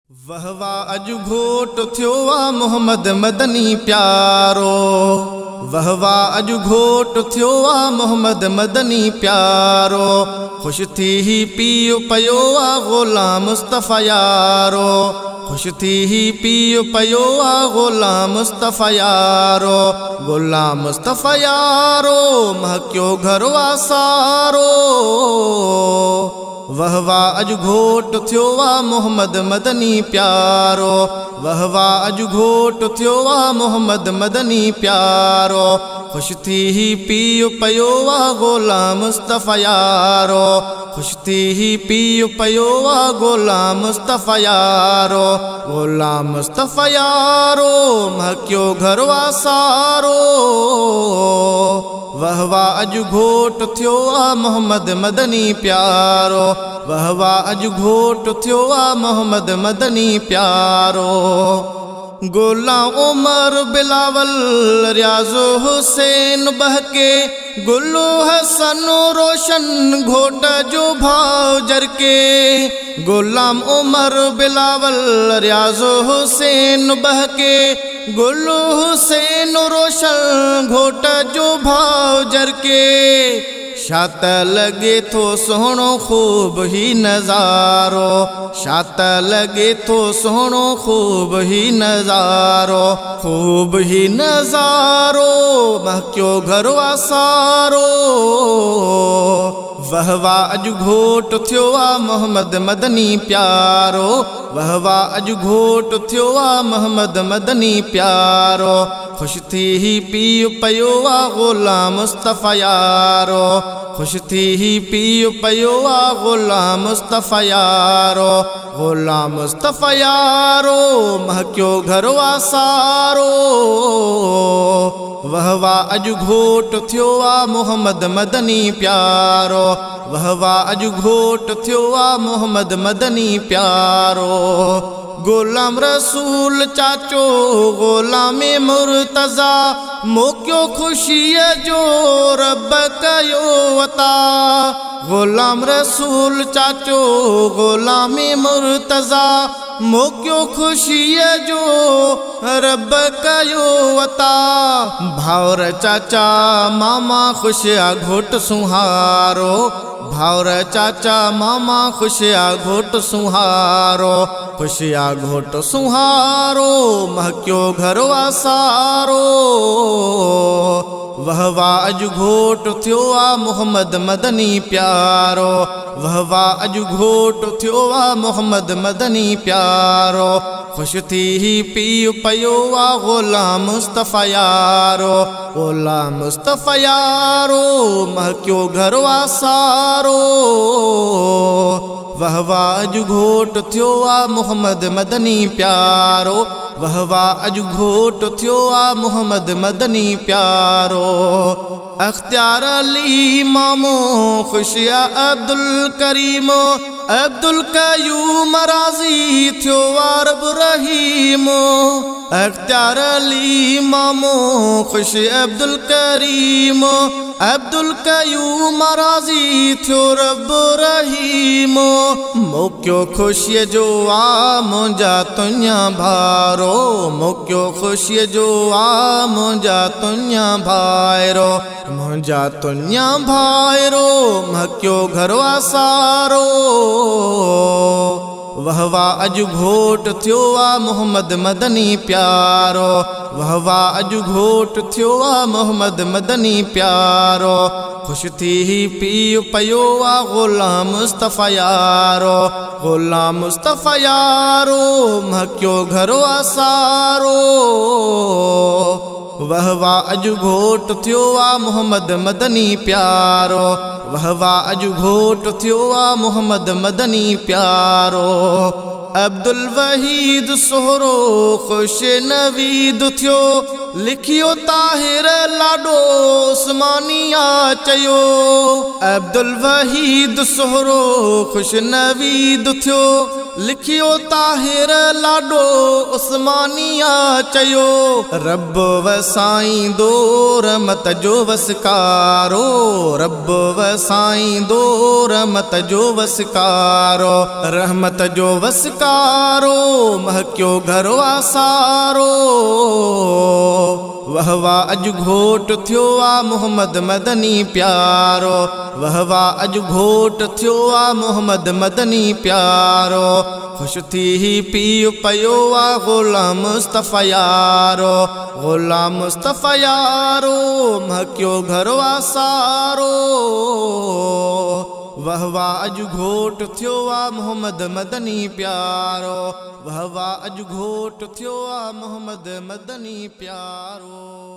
वह वाह अज घोट थियो आ मोहम्मद मदनी प्यारो। वह वाह अज घोट थियो आ मोहम्मद मदनी प्यारो। खुश थी ही पीउ पयो आ ग़ुलाम मुस्तफ़ा यारो। खुश थी ही पीउ पयो आ ग़ुलाम मुस्तफ़ा यारो। ग़ुलाम मुस्तफ़ा यारो महकियो घर वासारो। वह वाह अज घोट थियो आ मोहम्मद मदनी प्यारो। वह वाह अज घोट थियो आ मोहम्मद मदनी प्यारो। खुश थी ही पीउ पयो आ ग़ुलाम मुस्तफ़ा यारो। खुश थी ही पीउ पयो आ ग़ुलाम मुस्तफ़ा यारो। ग़ुलाम मुस्तफ़ा यारो महकियो घर वासारो। वह वाह अज घोट थियो आ मोहम्मद मदनी प्यारो। वह वाह अज घोट थियो आ मोहम्मद मदनी प्यारो। गुलाम उमर बिलावल रियाज़ो हुसैन बहके। गुल्लू हसन रोशन घोट जो भाव जरके। गुलाम उमर बिलावल रियाज़ो हुसैन बहके। गुल्लू हुसैन रोशन घोट जो भाव जरके। शात लगे थो सोहणो खूब ही नज़ारो। शात लगे थो सोहणो खूब ही नज़ारो। खूब ही नज़ारो महकियो घर वासारो। वह वाह अज घोट थियो आ मोहम्मद मदनी प्यारो। वह वाह अज घोट थियो आ मोहम्मद मदनी प्यारो। खुश थी ही पीउ पयो आ ग़ुलाम मुस्तफ़ा यारो। खुश थी ही पीउ पयो आ ग़ुलाम मुस्तफ़ा यारो। ग़ुलाम मुस्तफ़ा यारो महकियो घर वासारो। वह वाह अज घोट थियो आ मोहम्मद मदनी प्यारो। वह वाह अज घोट थियो आ मोहम्मद मदनी प्यारो। ग़ुलाम रसूल चाचो ग़ुलाम मुर्तज़ा मोकियो ख़ुशीअ जो रब कयो अता। ग़ुलाम रसूल चाचो ग़ुलाम मुर्तज़ा मोकियो ख़ुशीअ जो रब कयो अता। भावर चाचा मामा खुश आ घोट सुहारो। भावर चाचा मामा खुश आ घोट सुहारो। खुश आ घोट सुहारो महकियो घर वासारो। वह वाह अज घोट थियो आ मोहम्मद मदनी प्यारो। वह वाह अज घोट थियो आ मोहम्मद मदनी प्यारो। खुश थी ही पीउ पयो आ ग़ुलाम मुस्तफ़ा यारो। ग़ुलाम मुस्तफ़ा यारो महकियो घर वासारो। वह वाह अज घोट थियो आ मोहम्मद मदनी प्यारो। वह वाह अज घोट थियो आ मोहम्मद मदनी प्यारो। अख्तियार अली मामो खुशिया अब्दुल करीमो। अब्दुल कयूम राज़ी थियो रब रहीमो। अख्तियार अली मामो खुश अब्दुल करीमो। अब्दुल कयूम राज़ी थियो रब रहीमो। मोकियो ख़ुशीअ जो आ मुंहिंजा तुंहिंजा भारो। मोकियो ख़ुशीअ जो आ मुंहिंजा तुंहिंजा भाइरो। मुंहिंजा तुंहिंजा भाइरो महकियो घर वासारो। वह वाह अज घोट थियो आ मोहम्मद मदनी प्यारो। वह वाह अज घोट थियो आ मोहम्मद मदनी प्यारो। खुश थी ही पीउ पयो आ ग़ुलाम मुस्तफ़ा यारो। ग़ुलाम मुस्तफ़ा यारो महकियो घर वासारो। वह वाह अज घोट थियो आ मोहम्मद मदनी प्यारो। वह वाह अज घोट थियो आ मोहम्मद मदनी प्यारो। अब्दुल वहीद सोहरो खुश नवीद थियो। लिखियो ताहिर लाडो उस्मानिया चयो। अब्दुल वहीद सोहरो खुश नवीद थियो। लिखियो ताहिर लाडो उस्मानिया चयो रब वसाईं दो रहमत जो वसकारो रब वसाईं दो रहमत जो वसकारो रहमत जो वसकारो महकियो घर वासारो वह वाह अज घोट थियो आ मोहम्मद मदनी प्यारो वह वाह अज घोट थियो आ मोहम्मद मदनी प्यारो खुश थी ही पीउ पयो आ गुलाम मुस्तफ़ा यारो गुलाम मुस्तफ़ा यारो महकियो घर वासारो वह वाह अज घोट थियो आ मोहम्मद मदनी प्यारो वह वाह अज घोट थियो आ मोहम्मद मदनी प्यारो।